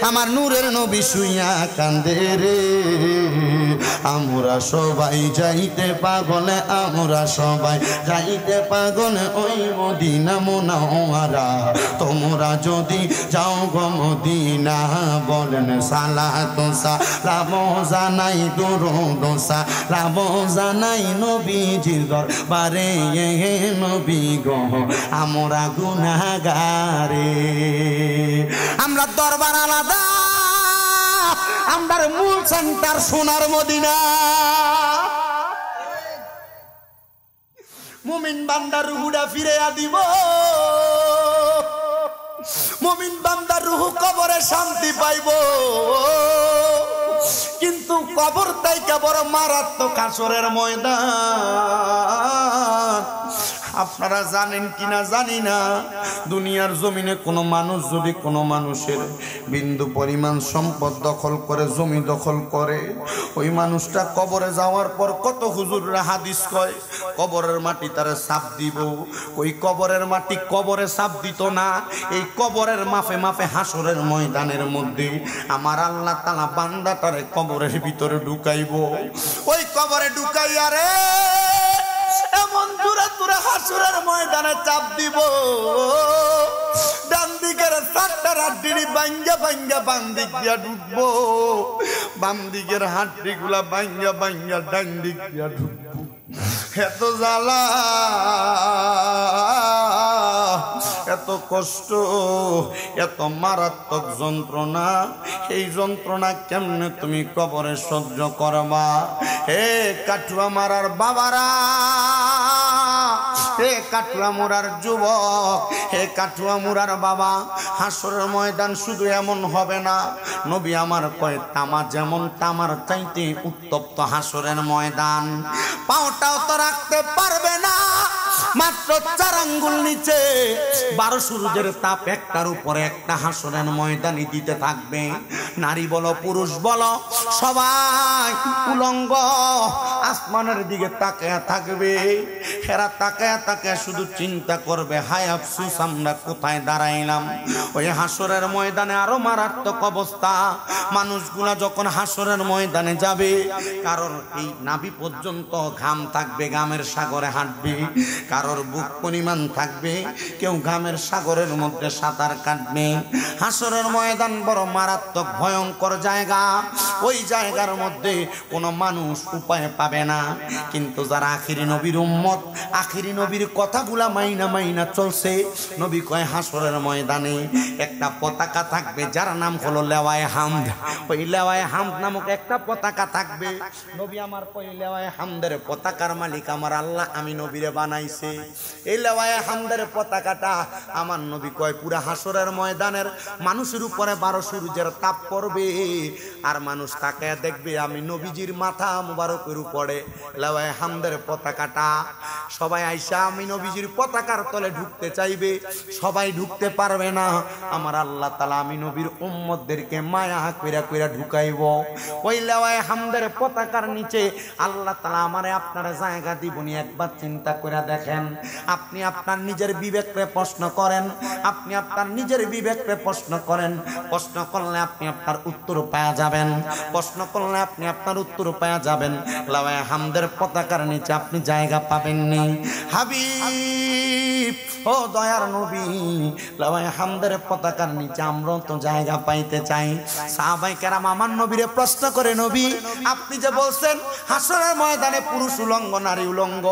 আমার নূরের নবী শুইয়া কান্দে রে। আমরা সবাই যাইতে পাগলে, আমরা সবাই যাইতে পাগলে ওই মদিনা মুনাওয়ারা। তোমরা যদি যাও গো মদিনা, বলেন সালাত সালাম জানাই, দুরূদ সালাম জানাই নবীজির দরবারে। নবী গো আমরা গুনাহগারে। আমরা দরবার আলাদা, আমরার মূল সেন্টার সোনার মদিনা। মুমিন বান্দার রুহুটা ফিরাইয়া দিব। মুমিন বান্দার রুহু কবরে শান্তি পাইব। কিন্তু কবর তাইকা বড় মারাত্মক হাসরের ময়দান। আপনারা জানেন কিনা জানি না, দুনিয়ার জমিনে কোনো মানুষ যদি কোনো মানুষের বিন্দু পরিমাণ সম্পদ দখল করে, জমি দখল করে, ওই মানুষটা কবরে যাওয়ার পর কত হুজুররা হাদিস কয় কবরের মাটি তারে সাপ দিব। ওই কবরের মাটি কবরে সাপ দিত না, এই কবরের মাফে মাফে হাসরের ময়দানের মধ্যে আমার আল্লাহ তাআলা বান্দাটারে কবরের ভিতরে ঢুকাইব। ওই কবরে ঢুকাইয়া রে এমন দূরে দূরে হাসরের ময়দানে চাপ দিব, ডান দিকের চারটা হাড্ডি ভাঙ্গা ভাঙ্গা বাম দিক দিয়া ঢুকবো, বাম দিকের হাড্ডি গুলা ভাঙ্গা ভাঙ্গা ডান দিক দিয়া ঢুকবো। এত জ্বালা, এত কষ্ট, এত মারাত্মক যন্ত্রণা। এই যন্ত্রণা কেমনে তুমি কবরে সহ্য করবা? হে কাঠুয়া মারার বাবারা, হে কাঠুয়া মুরার যুবক, হে কাঠুয়া মুরার বাবা, হাসরের ময়দান শুধু এমন হবে না। নবী আমার কয় তামা যেমন তামার চাইতে উত্তপ্ত হাসরের ময়দান। পাওটাও তো রাখতে পারবে না, মাত্র 4 আঙ্গুল নিচে 12 সূর্যের তাপ একটার উপরে একটা হাসরের ময়দানে দিতে থাকবে। নারী বলো পুরুষ বলো সবাই উলঙ্গ আসমানের দিকে তাকায়া থাকবে। এরা তাকায়া তাকায়া শুধু চিন্তা করবে, হায় আফসোস আমরা কোথায় দাঁড়াইলাম। ওই হাসরের ময়দানে আরো মারাত্মক অবস্থা। মানুষগুলা যখন হাসরের ময়দানে যাবে, কারণ এই নাভি পর্যন্ত ঘাম থাকবে, ঘামের সাগরে হাঁটবে। কারণ কারোর বুক পরিমাণ থাকবে, কেউ ঘামের সাগরের মধ্যে সাঁতার কাটবে। হাসরের ময়দান বড় মারাত্মক ভয়ঙ্কর জায়গা। ওই জায়গার মধ্যে কোনো মানুষ উপায় পাবে না। কিন্তু যারা আখিরি নবীর উম্মত, আখিরি নবীর কথাগুলা মাইনা চলছে, নবী কয় হাসরের ময়দানে একটা পতাকা থাকবে যার নাম হলো লেওয়ায়ে হামদ। ওই লেওয়ায়ে হামদ নামক একটা পতাকা থাকবে। নবী আমার কই লেওয়ায়ে হামদের পতাকার মালিক আমার আল্লাহ, আমি নবীরে বানাইছে। এই লেওয়ায়ে হামদের পতাকাটা আমার নবী কয় পুরা হাসরের ময়দানের মানুষের উপরে 12 সূর্যের তাপ পড়বে, আর মানুষ তাকে দেখবে আমি নবীজির মাথা মুবারকের উপরে লেওয়ায়ে হামদের পতাকাটা। সবাই আইসা আমি নবীজির পতাকার তলে ঢুকতে চাইবে, সবাই ঢুকতে পারবে না। আমার আল্লাহ তাআলা আমি নবীর উম্মতদেরকে মায়া কইরা কইরা ঢুকাইব। ওই লেওয়ায়ে হামদের পতাকার নিচে আল্লাহ তাআলা আমারে আপনার জায়গা দিবনি। একবার চিন্তা করে দেখেন। আপনি আপনার নিজের বিবেককে প্রশ্ন করেন, আপনি আপনার নিজের বিবেককে প্রশ্ন করেন। প্রশ্ন করলে আপনি আপনার উত্তর পাওয়া যাবেন, প্রশ্ন করলে আপনি আপনার উত্তর পাওয়া যাবেন। লেওয়ায়ে হামদের পতাকার নিচে আপনি জায়গা পাবেননি। হাবিব ও দয়ার নবী, লেওয়ায়ে হামদের পতাকার নিচে আমরাও তো জায়গা পাইতে চাই। সাহাবায়ে কেরাম আমার নবীরে প্রশ্ন করে, নবী আপনি যে বলছেন হাসরের ময়দানে পুরুষ উলঙ্গ নারী উলঙ্গ,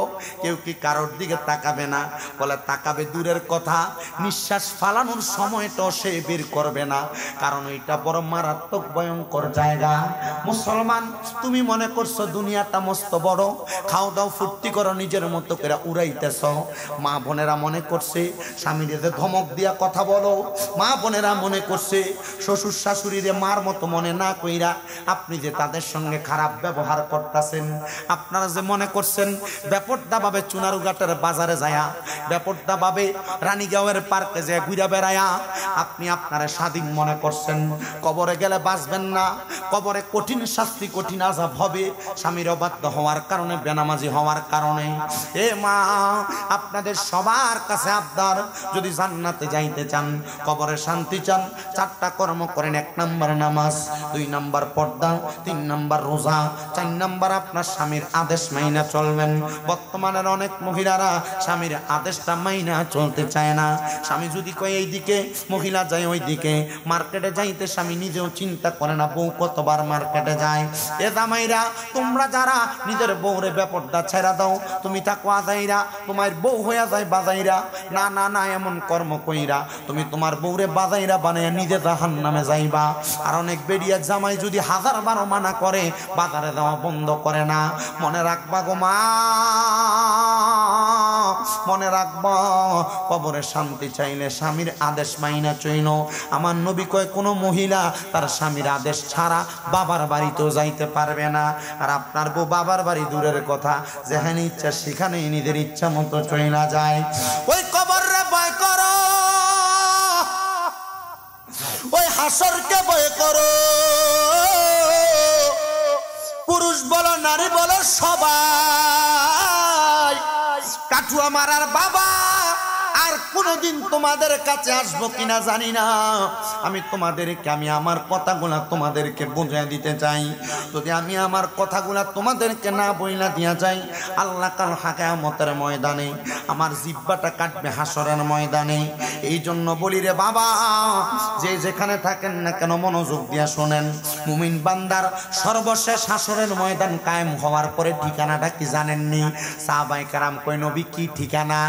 কেউ কি কারোর দিকে তাকাবে না? বলে তাকাবে দূরের কথা, নিঃশ্বাস ফালানোর সময়টাও সে বের করবে না, কারণ এটা বড় মারাত্মক ভয়ঙ্কর জায়গা। মুসলমান তুমি মনে করছো দুনিয়াটা মস্ত বড়, খাও দাও ফুর্তি করো, নিজের মতো করে উড়াইতেছ। মা বোনেরা মনে করছে স্বামীদের ধমক দিয়া কথা বলো, মা বোনেরা মনে করছে শ্বশুর শাশুড়িরে মার মতো মনে না কইরা আপনি যে তাদের সঙ্গে খারাপ ব্যবহার করতেছেন। আপনারা যে মনে করছেন ব্যাপারটা ভাবে চুনারুঘাটের বাজারে যায়া, ব্যাপারটা ভাবে রানীগাঁওয়ের পার্কে যে ঘুরে বেড়ায়া আপনি আপনারা স্বাধীন মনে করছেন। কবরে গেলে বাঁচবেন না, কবরে কঠিন শাস্তি কঠিন আযাব হবে স্বামীর অবাধ্য হওয়ার কারণে, বেনামাজি হওয়ার কারণে। এ মা আপনাদের সবার কাছে আবদার, যদি জান্নাতে যাইতে চান, কবরে শান্তি চান, 4টা কর্ম করেন। 1 নাম্বার নামাজ, 2 নাম্বার পর্দা, 3 নাম্বার রোজা, 4 নাম্বার আপনার স্বামীর আদেশ মাইনা চলবেন। বর্তমানের অনেক মহিলারা স্বামীর আদেশটা মাইনা চলতে চায় না। স্বামী যদি কয় এই দিকে, মহিলা যায় ওই দিকে। মার্কেটে যাইতে স্বামী নিজেও চিন্তা করে না বউ কতবার মার্কেটে যায়। এ জামাইরা তোমরা যারা নিজের বউরে বেপরদা ছেড়া দাও, তুমি থাকো আজাইরা, তোমার বউ হইয়া যায় বাজাইরা। না না না, এমন কর্ম কইরা তুমি তোমার বউরে বাজাইরা বানাইয়া নিজে জাহান্নামে যাইবা। আর অনেক বেরিয়া জামাই যদি 1000 বার মানা করে বাজারে যাওয়া বন্ধ করে না। মনে রাখবা গো মা, মনে রাখবা, কবরে শান্তি চাইলে স্বামীর আদেশ মাইনা চইল। আমার নবী কয় কোনো মহিলা তার স্বামীর আদেশ ছাড়া বাবার বাড়িতেও যাইতে পারবে না। আর আপনার বউ বাবার বাড়ি দূরের কথা, যেখানে ইচ্ছা সেখানেই নিজের ইচ্ছা মতো চইলা যায়। ওই কবরে ভয় করো, ওই হাসরকে ভয় করো। পুরুষ বলো নারী বলো সবাই কাঠুয়া মারার বাবা আর কোনদিন তোমাদের কাছে আসবো কিনা জানি না। আমি তোমাদেরকে আমি আমার কথাগুলা তোমাদেরকে বুঝিয়ে দিতে চাই। যদি আমি আমার কথাগুলা তোমাদেরকে না বইলা দিয়া যাই, আল্লাহ কাল কিয়ামতের ময়দানে আমার জিহ্বাটা কাটবে হাসরের ময়দানে। এই জন্য বলি রে বাবা, যে যেখানে থাকেন না কেন মনোযোগ দিয়া শোনেন। মুমিন বান্দার সর্বশেষ হাসরের ময়দান কায়েম হওয়ার পরে ঠিকানাটা কি জানেননি? সাহাবায়ে কেরাম কয় নবী কি ঠিকানা?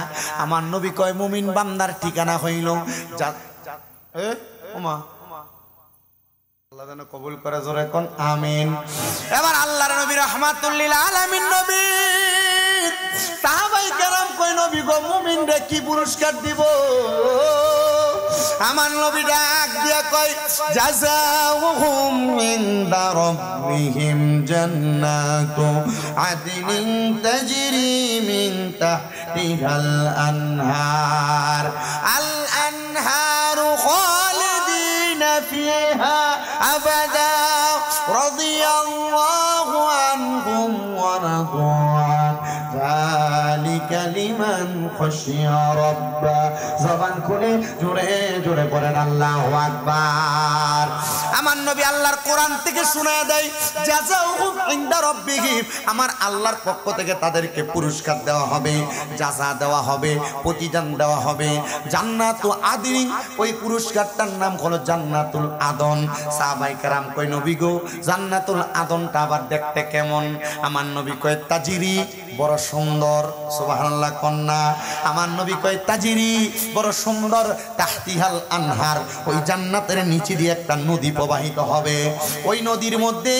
আমার নবী কয় মুমিন বান্দার ঠিকানা হইল ওমা আল্লাহ যেন কবুল করে, জোরে কোন আমিন। এবার আল্লাহর নবী রাহমাতুল লিল আলামিন নবী, সাহাবায়ে কেরাম কয় নবী গো মুমিন রে কি পুরস্কার দিব? আমার নবী ডাক দিয়া কয় জাযাউহুম ইনদা রাব্বিহিম জান্নাতু আদনিন তাজরি মিন তাহতিহাল আনহার আল আনহারু খালিদিনা ফিহা আবাদা রাদিয়াল্লাহু আনহুম ওয়া রাদু আন যালিকা লিমান খাশিয়া রাব্বা। জবান খুলে জোরে জোরে বলেন আল্লাহু আকবার। আমার নবী আল্লাহর কোরআন থেকে শোনায় দেয়, জাযাউহুম ইনদা রাব্বিহিম, আমার আল্লাহর পক্ষ থেকে তাদেরকে পুরস্কার দেওয়া হবে, জাযা দেওয়া হবে, প্রতিদান দেওয়া হবে। জান্নাতু আদন, ওই পুরস্কারটার নাম হলো জান্নাতুল আদন। সাহাবায়ে কেরাম কই নবী গো, জান্নাতুল আদনটা আবার দেখতে কেমন? আমার নবী কয় তাজিরি, বড় সুন্দর। সুবহানাল্লাহ কন্যা। আমার নবী কয় তাজিরি, বড় সুন্দর। তাহতিহাল আনহার, ওই জান্নাতের নিচে দিয়ে একটা নদী প্রবাহিত হবে। ওই নদীর মধ্যে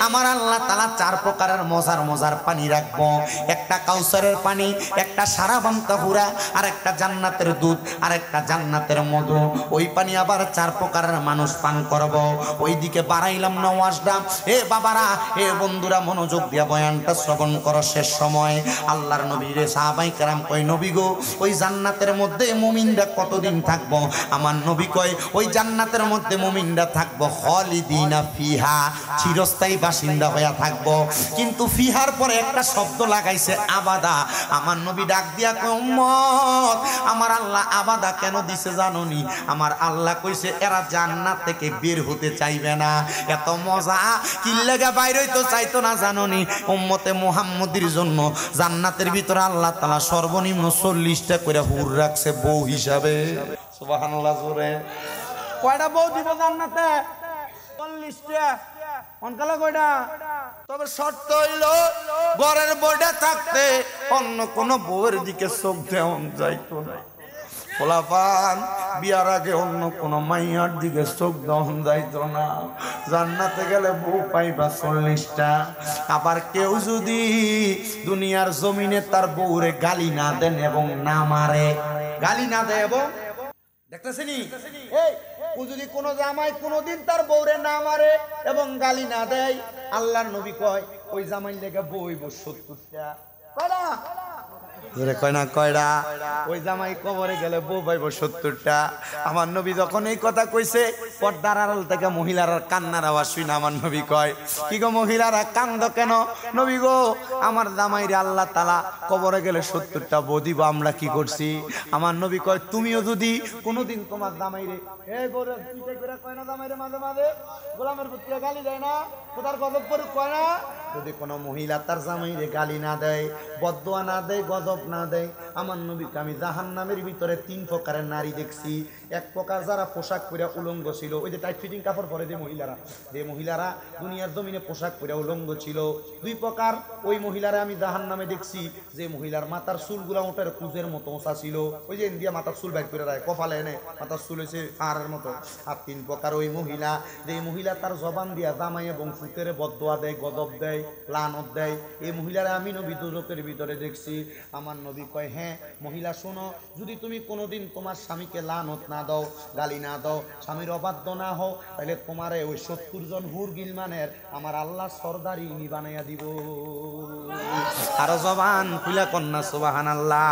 আমার আল্লাহ তাআলা 4 প্রকারের মজার মজার পানি রাখবো। একটা কাউসারের পানি, একটা সারাবান তাহুরা, আর একটা জান্নাতের দুধ, আর একটা জান্নাতের মধু। ওই পানি আবার 4 প্রকারের মানুষ পান করব। ওইদিকে বাড়াইলাম না ওয়াজটা। হে বাবারা, হে বন্ধুরা, মনোযোগ দিয়া বয়ানটা শ্রবণ করো। শেষ সময় আল্লাহর নবী রে সাহাবায়ে কেরাম কয় নবী গো, ওই জান্নাতের মধ্যে মুমিনরা কতদিন থাকবো? আমার নবী কয় ওই জান্নাতের মধ্যে মুমিনরা থাকবো খালিদিনা ফিহা, চিরস্থায়ী বাসিন্দা হইয়া থাকবো। কিন্তু ফিহার পরে একটা শব্দ লাগাইছে আবাদা। আমার নবী ডাক দিয়া কয় উম্মত, আমার আল্লাহ আবাদা কেন দিছে জানোনি? আমার আল্লাহ কইছে এরা জান্নাত থেকে বের হতে চাইবে না। এত মজা কি লাগা বাইরে হইতো চাইতো না জানোনি? উম্মতে মুহাম্মদীর জন্য জান্নাতের ভিতরে আল্লাহ তাআলা সর্বনিম্ন 40টা করে হুর রাখছে বউ হিসাবে। সুবহানাল্লাহ জোরে। কয়টা বউ দিব জান্নাতে? 40টা। অনকালা কয়টা? তবে শর্ত হইল ঘরের বউটা থাকতে অন্য কোন বউয়ের দিকে চোখ দেওয়া যাইতো না। পোলাপান বিয়ার আগে অন্য কোন মাইয়ার দিকে চোখ দেওয়া যাইতো না। জান্নাতে গেলে বউ পাইবা 40টা। আবার কেউ যদি দুনিয়ার জমিনে তার বউরে গালি না দেন এবং না মারে, গালি না দেয় এবং দেখতেছেনি, এই ও যদি কোন জামাই কোনদিন তার বউরে না মারে এবং গালি না দেয়, আল্লাহর নবী কয় ওই জামাই লেগে বইব 70টা। কয়টা? কয় না কয়টা? ওই জামাই কবরে গেলে বউ পাইব 70টা। আমার নবী যখন এই কথা কইছে, পর্দার আড়াল থেকে মহিলার কান্নার আওয়াজ শুনে আমার নবী কয় কি গো মহিলারা কান্দ কেন? নবী গো, আমার জামাইরে আল্লাহ তাআলা কবরে গেলে 70টা বউ দিব, আমরা কি করছি? আমার নবী কয় তুমিও যদি কোনোদিন তোমার জামাইরে এই বড় পিটাই করে কয় না জামাইরে মাঝে মাঝে গোলামের পুত্রে গালি দেয় না, খোদার গজব করে কয় না? যদি কোনো মহিলা তার জামাইরে গালি না দেয়, বদদোয়া না দেয়, গজব না দেয়, আমার নবীকে আমি জাহান্নামের ভিতরে 3 প্রকারের নারী দেখছি। এক প্রকার যারা পোশাক পরে উলঙ্গ ছিল, ওই যে টাইট ফিটিং কাপড় পরে যে মহিলারা দুনিয়ার জমিনে পোশাক পরে উলঙ্গ ছিল। 2 প্রকার ওই মহিলারা আমি জাহান্নামে দেখছি, যে মহিলার মাথার চুলগুলা ওটার কুজের মতো ওঁচা ছিল, ওই যে ইন্ডিয়া মাথার চুল বাইর করে রায় কপালে এনে মাথার চুল হয়েছে পাহাড়ের মতো। আর 3 প্রকার ওই মহিলা, যে মহিলা তার জবান দিয়া জামাই এবং ফুতের বদদোয়া দেয়, গজব দেয়, লানত দেয়, এই মহিলারা আমি নবী দোজখের ভিতরে দেখছি। আমার নবী কয় হ্যাঁ মহিলা শোনো, যদি তুমি কোনোদিন তোমার স্বামীকে লানত না দাও, গালি না দাও, স্বামীর অবাধ্য না হও, তাহলে তোমারে ওই 70 জন হুর গিলমানের আমার আল্লাহ সরদারি বানাইয়া দিব। আরো জবান খুলে কন্যা সুবহানাল্লাহ।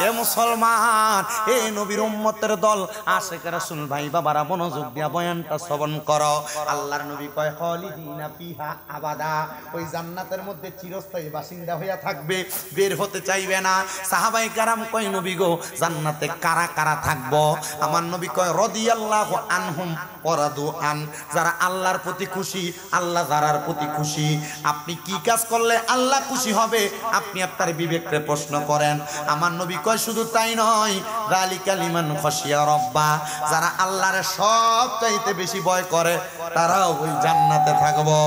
এ মুসলমান, এ নবীর উম্মতের দল, আশিক রাসূল ভাই বাবারা, মনোযোগ দিয়া বয়ানটা শ্রবণ করো। আল্লাহর নবী কয় খালিদিনা ফিহা আবাদা, ওই জান্নাতের মধ্যে চিরস্থায়ী বাসিন্দা হইয়া থাকবে, বের হতে চাইবে না। সাহাবায়ে কেরাম কয় নবী গো, জান্নাতে কারা কারা থাকবো? আমার নবী কয় রাদিয়াল্লাহু আনহুম ওয়া রাদু আন, যারা আল্লাহর প্রতি খুশি, আল্লাহ যারার প্রতি খুশি। আপনি কি কাজ করলে আল্লাহ খুশি হবে, আপনি আপনার বিবেককে প্রশ্ন করেন। আমার নবী কয় শুধু তাই নয়, যালিকা লিমান খাশিয়া রাব্বা, যারা আল্লাহর সবচাইতে বেশি ভয় করে তারাও ওই জান্নাতে থাকবো।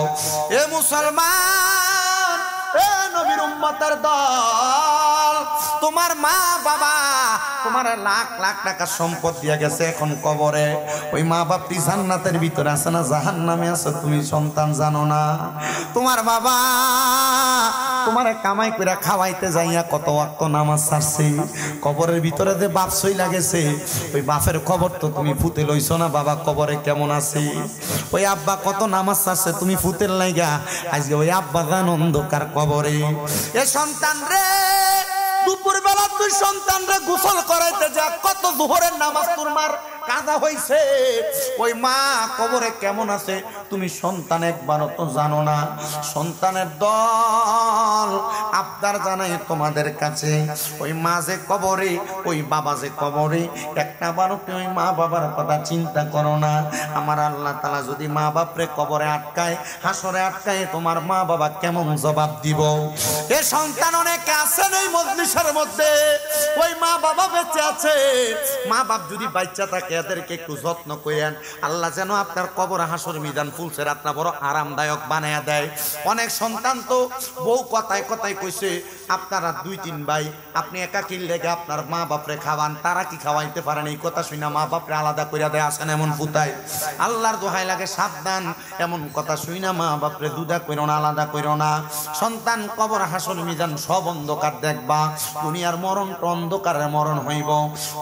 এ মুসলমান, এ নবীর উম্মতের দল, তোমার মা বাবা তোমার লাখ লাখ টাকা সম্পদ দিয়া গেছে, এখন কবরে। ওই মা বাপটি জান্নাতের ভিতরে আছে না জাহান্নামে আছে, তুমি সন্তান জানো না? তোমার বাবা তোমারে কামাই করে খাওয়াইতে যাইয়া কত ওয়াক্ত নামাজ ছাড়ছে, কবরের ভিতরে যে বাপ সই লাগেছে, ওই বাপের খবর তো তুমি ফুতে লইছো না, বাবা কবরে কেমন আছে? ওই আব্বা কত নামাজ ছাড়ছে, তুমি ফুতের লাইগা আজকে ওই আব্বা গান অন্ধকার কবরে। এ সন্তান রে, দুপুর বেলা তুই সন্তান রে গোসল করাইতে যা, কত জোহরের নামাজ তোর মার কাজা হইছে, ওই মা কবরে কেমন আছে তুমি সন্তান একবারও তো জানো না। সন্তানের দল আবদার জানাই তোমাদের কাছে, ওই মা যে কবরে, ওই বাবা যে কবরে, একটা বারো ওই মা বাবার কথা চিন্তা করো না। আমার আল্লাহ তাআলা যদি মা বাপরে কবরে আটকায়, হাসরে আটকায়, তোমার মা বাবা কেমন জবাব দিব? এ সন্তান অনেকে আছেন এই মজলিসের মধ্যে, ওই মা বাবা বেঁচে আছে, মা বাপ যদি বাচ্চা থাকে এদেরকে একটু যত্ন করেন, আল্লাহ যেন আপনার কবর হাসর মিজান ফুলসের আপনার বড় আরামদায়ক বানায়া দেয়। অনেক সন্তান তো বউ কথায় কথায় কইছে আপনারা 2-3 ভাই, আপনি একাকী লেগে আপনার মা বাপরে খাওয়ান, তারা কি খাওয়াইতে পারেন? এই কথা শুনে মা বাপরে আলাদা কইরা দেয়, আসেন এমন ফুতায়। আল্লাহর দোহাই লাগে সাবধান, এমন কথা শুনে মা বাপরে দুধা কইরো না, আলাদা কইরো না। সন্তান কবর হাসর মিজান সব অন্ধকার দেখবা, দুনিয়ার মরণ তো অন্ধকারের মরণ হইব।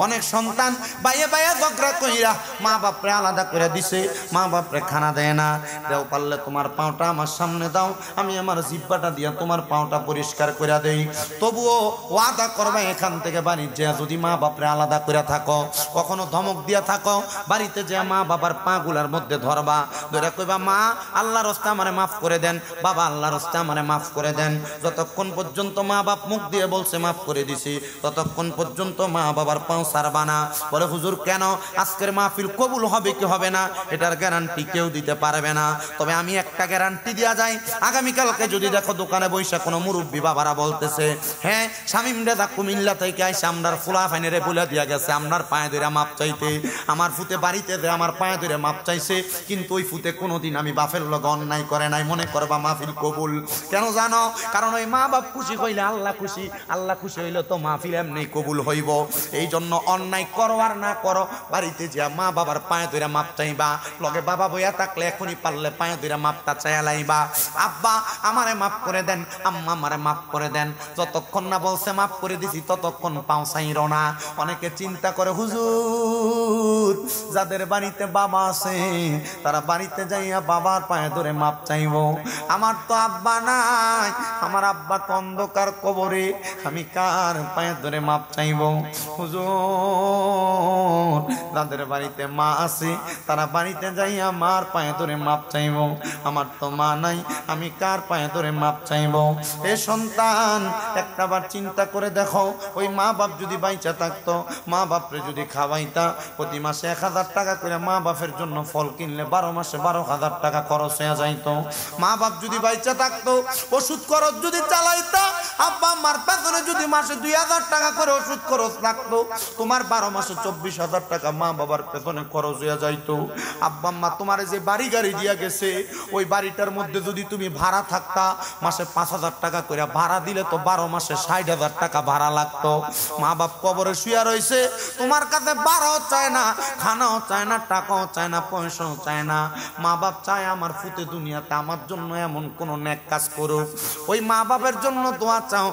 অনেক সন্তান বাইয়ে বাইয়ে ঝগড়া কইরা মা বাপরে আলাদা করে দিছে, মা বাপরে খানা দেয় না। দেও পারলে তোমার পাওটা আমার সামনে দাও, আমি আমার জিহ্বাটা দিয়া তোমার পাওটা পরিষ্কার করে দেই। তবুও ওয়াদা করবা এখান থেকে বাড়ি যে যদি মা বাপরে আলাদা করে থাকো, কখনো ধমক দিয়া থাকো, বাড়িতে যে মা বাবার পা গুলার মধ্যে ধরবা, ধরে কইবা মা আল্লাহর রাস্তা আমারে মাফ করে দেন, বাবা আল্লাহর রাস্তা আমারে মাফ করে দেন। যতক্ষণ পর্যন্ত মা বাপ মুখ দিয়ে বলছে মাফ করে দিছি, ততক্ষণ পর্যন্ত মা বাবার পাও ছাড়বা না। বলে হুজুর কেন? আজকের মাহফিল কবুল হবে কি হবে না এটার গ্যারান্টি কেউ দিতে পারবে না, তবে আমি একটা গ্যারান্টি দেয়া যায়, আগামীকালকে যদি দেখো দোকানে বৈশা কোনো মুরব্বী বাবারা বলতেছে হ্যাঁ শামিম রেজা কুমিল্লা থেকে আইসা আমরার ফুলা ফাইনারে বলে দিয়া গেছে আপনার পায়ে ধরে মাপ চাইতে, আমার ফুতে বাড়িতে যে আমার পায়ে ধরে মাপ চাইছে, কিন্তু ওই ফুতে কোনোদিন আমি বাপের লগ অন্যায় করে নাই, মনে করবা মাহফিল কবুল। কেন জানো? কারণ ওই মা বাপ খুশি হইলে আল্লাহ খুশি, আল্লাহ খুশি হইলে তো মাহফিল এমনি কবুল হইব। এই জন্য অন্যায় করো আর না করো, বাড়িতে যে মা বাবার পায়ে ধরে মাপ চাইবা, লগে বাবা বইয়া থাকলে এখনই পারলে পায়ে ধরে মাপটা চাইয়া লাইবা, আব্বা আমারে মাফ করে দেন, আম্মা আমারে মাফ করে দেন। যতক্ষণ না বলছে মাফ করে দিছি ততক্ষণ পাও চাইরো না। অনেকে চিন্তা করে হুজুর যাদের বাড়িতে বাবা আছে তারা বাড়িতে যাইয়া বাবার পায়ে ধরে মাপ চাইব, আমার তো আব্বা নাই, আমার আব্বা তো অন্ধকার কবরে, আমি কার পায়ে ধরে মাপ চাইব? হুজুর যাদের বাড়িতে মা আছে তারা বাড়িতে যাইয়া মার পায়ে ধরে মাপ চাইব, আমার তো মা নাই, আমি কার পায়ে ধরে মাপ চাইব? এ সন্তান একটাবার চিন্তা করে দেখো, ওই মা বাপ যদি বাইচা থাকতো, মা বাপরে যদি খাওয়াইতা, প্রতি মাসে 1000 টাকা করে মা বাপের জন্য ফল কিনলে 12 মাসে 12,000 টাকা খরচ হয়ে যাইতো। মা বাপ যদি বাইচা থাকতো, ওষুধ খরচ যদি চালাইতা, আব্বা আম্মার পেছনে যদি মাসে 2000 টাকা করে ওষুধ খরচ লাগতো, তোমার 12 মাসে 24,000 টাকা মা বাবার পেছনে খরচ হয়ে যাইতো। আব্বা আম্মা তোমার যে বাড়ি গাড়ি দিয়া গেছে, ওই বাড়িটার মধ্যে যদি তুমি ভাড়া থাকতা, মাসে 5,000 টাকা করে ভাড়া দিলে তো 12 মাসে 60,000 টাকা ভাড়া লাগতো। মা বাপ কবরে শুয়া রয়েছে, তোমার কাছে ভাড়াও চায় না, খানাও চায় না, টাকাও চায় না, পয়সাও চায় না। মা বাপ চায় আমার ফুতে দুনিয়াতে আমার জন্য এমন কোন নেক কাজ করুক, ওই মা বাপের জন্য দোয়া চাও।